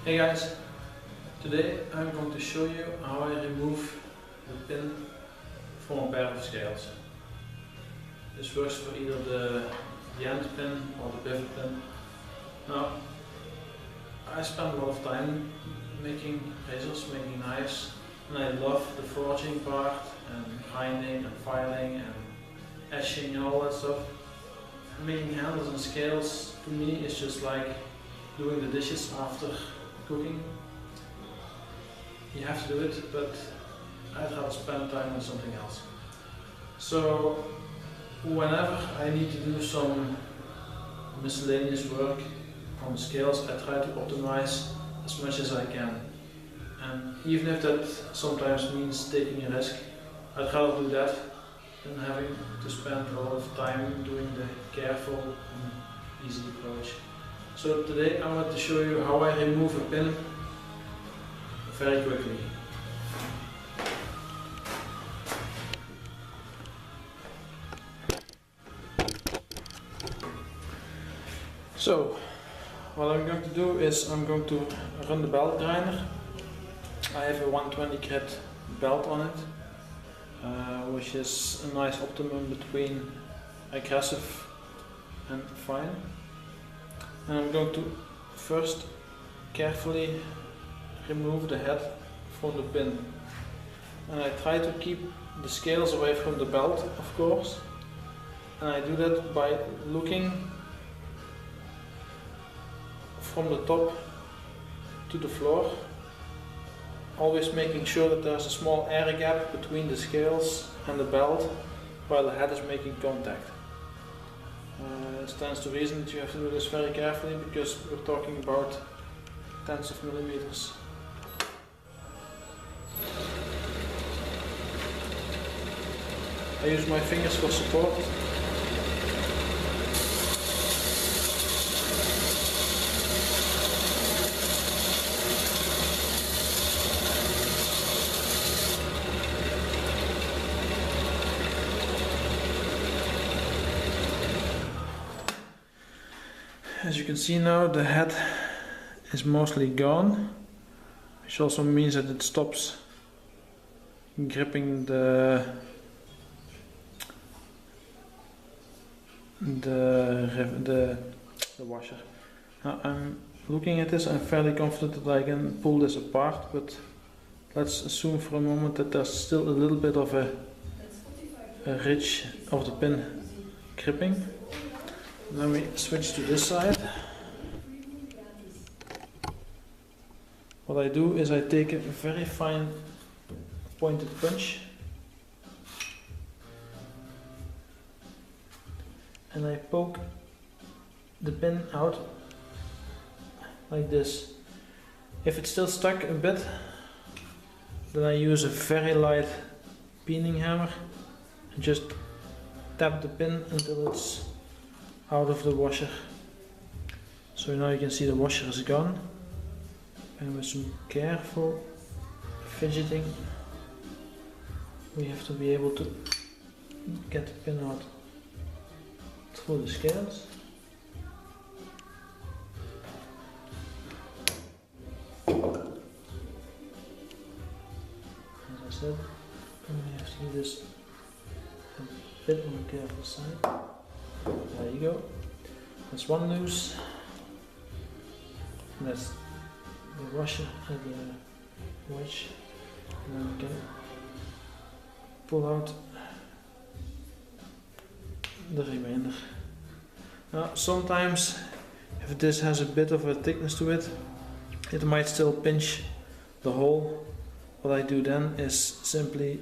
Hey guys, today I'm going to show you how I remove the pin from a pair of scales. This works for either the end pin or the pivot pin. Now, I spend a lot of time making razors, making knives, and I love the forging part and grinding and filing and etching and all that stuff. Making handles and scales to me is just like doing the dishes after cooking. You have to do it, but I'd rather spend time on something else. So whenever I need to do some miscellaneous work on the scales, I try to optimize as much as I can. And even if that sometimes means taking a risk, I'd rather do that than having to spend a lot of time doing the careful and easy approach. So today I want to show you how I remove a pin very quickly. So what I'm going to do is I'm going to run the belt grinder. I have a 120 grit belt on it, which is a nice optimum between aggressive and fine. And I'm going to first carefully remove the head from the pin. And I try to keep the scales away from the belt, of course. And I do that by looking from the top to the floor, always making sure that there's a small air gap between the scales and the belt while the head is making contact. It stands to reason that you have to do this very carefully because we're talking about tens of millimeters. I use my fingers for support. As you can see now, the head is mostly gone, which also means that it stops gripping the washer. Now I'm looking at this, I'm fairly confident that I can pull this apart, but let's assume for a moment that there's still a little bit of a ridge of the pin gripping. Let me switch to this side. What I do is I take a very fine pointed punch and I poke the pin out like this. If it's still stuck a bit, then I use a very light peening hammer and just tap the pin until it's out of the washer. So now you can see the washer is gone, and with some careful fidgeting we have to be able to get the pin out through the scales. As I said, we have to do this a bit on the careful side. There you go. That's one loose. And that's the washer and the wedge. And then we can pull out the remainder. Now sometimes if this has a bit of a thickness to it, it might still pinch the hole. What I do then is simply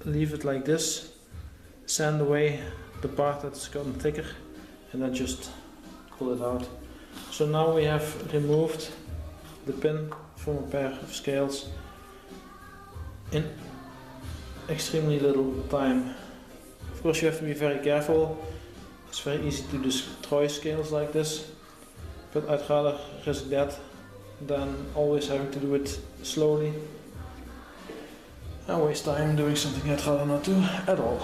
leave it like this, sand away the part that's gotten thicker, and then just pull it out. So now we have removed the pin from a pair of scales in extremely little time. Of course you have to be very careful. It's very easy to destroy scales like this, but I'd rather risk that than always having to do it slowly and waste time doing something I'd rather not do at all.